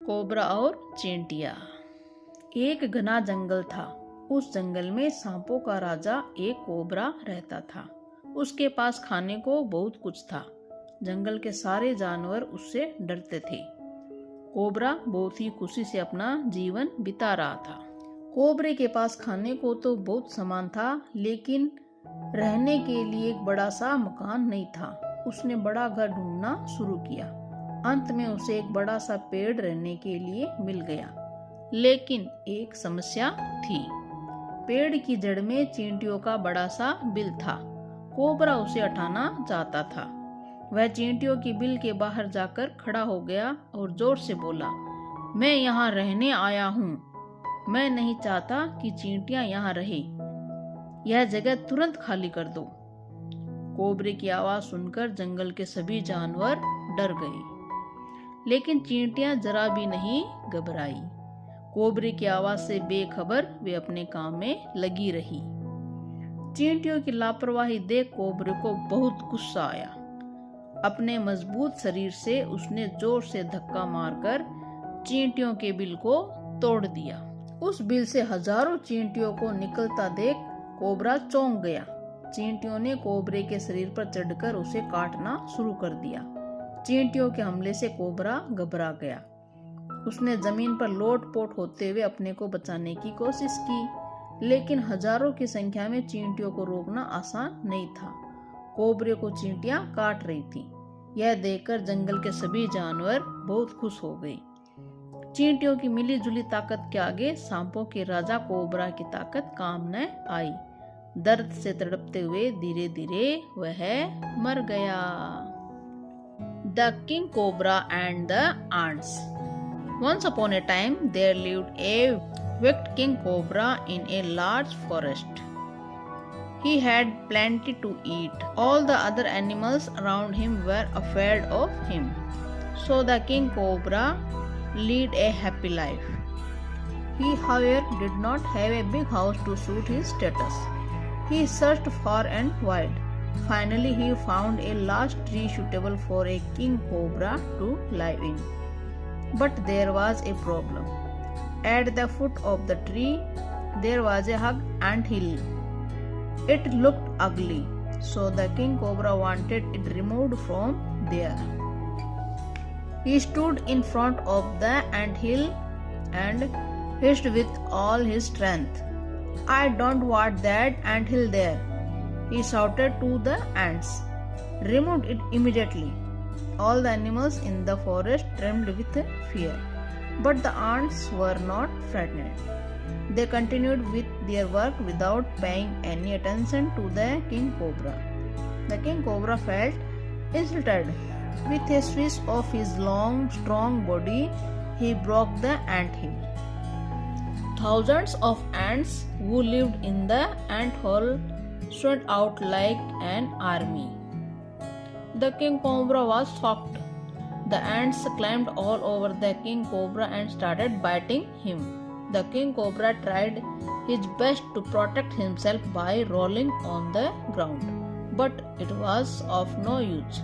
Cobra और चींटियां। एक घना जंगल था। उस जंगल में सांपों का राजा एक कोबरा रहता था। उसके पास खाने को बहुत कुछ था। जंगल के सारे जानवर उससे डरते थे। कोबरा बहुत ही खुशी से अपना जीवन बिता रहा था। कोबरे के पास खाने को तो बहुत सामान था, लेकिन रहने के लिए एक बड़ा सा मकान नहीं था। उसने बड़ा घर ढूंढना शुरू किया। अंत में उसे एक बड़ा सा पेड़ रहने के लिए मिल गया, लेकिन एक समस्या थी। पेड़ की जड़ में चींटियों का बड़ा सा बिल था। कोबरा उसे हटाना चाहता था। वह चींटियों की बिल के बाहर जाकर खड़ा हो गया और जोर से बोला, मैं यहाँ रहने आया हूँ। मैं नहीं चाहता कि चींटियां यहाँ रहे। यह जगह तुरंत खाली कर दो। कोबरे की आवाज सुनकर जंगल के सभी जानवर डर गए, लेकिन चींटियां जरा भी नहीं घबराई। कोबरे की आवाज से बेखबर वे अपने काम में लगी रही। चींटियों की लापरवाही देख कोबरे को बहुत गुस्सा आया। अपने मजबूत शरीर से उसने जोर से धक्का मारकर चींटियों के बिल को तोड़ दिया। उस बिल से हजारों चींटियों को निकलता देख कोबरा चौंक गया। चींटियों ने कोबरे के शरीर पर चढ़कर उसे काटना शुरू कर दिया। चींटियों के हमले से कोबरा घबरा गया। उसने जमीन पर लोट-पोट होते हुए अपने को बचाने की कोशिश की, लेकिन हजारों की संख्या में चींटियों को रोकना आसान नहीं था। कोबरे को चींटियां काट रही थीं। यह देखकर जंगल के सभी जानवर बहुत खुश हो गए। चींटियों की मिलीजुली ताकत के आगे सांपों के राजा कोबरा की ताकत काम न आई। दर्द से तड़पते हुए धीरे धीरे वह मर गया। The King Cobra and the Ants. Once upon a time, there lived a wicked King Cobra in a large forest. He had plenty to eat. All the other animals around him were afraid of him. So the King Cobra led a happy life. He, however, did not have a big house to suit his status. He searched far and wide. Finally, he found a large tree suitable for a king cobra to live in. But there was a problem. At the foot of the tree, there was a hug ant hill. It looked ugly, so the king cobra wanted it removed from there. He stood in front of the ant hill and hissed with all his strength, I don't want that ant hill there. He shouted to the ants, remove it immediately. All the animals in the forest trembled with fear, but the ants were not frightened. They continued with their work without paying any attention to the king cobra. The king cobra felt insulted. With a swish of his long, strong body, he broke the ant hill. Thousands of ants who lived in the ant hole stood out like an army. The king cobra was shocked. The ants climbed all over the king cobra and started biting him. The king cobra tried his best to protect himself by rolling on the ground, but it was of no use.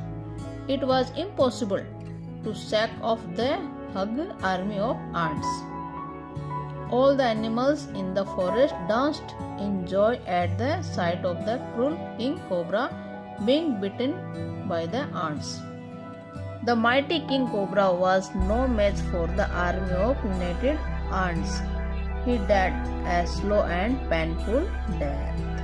It was impossible to shake off the hug army of ants. All the animals in the forest danced in joy at the sight of the cruel king cobra being bitten by the ants. The mighty king cobra was no match for the army of united ants. He died a slow and painful death.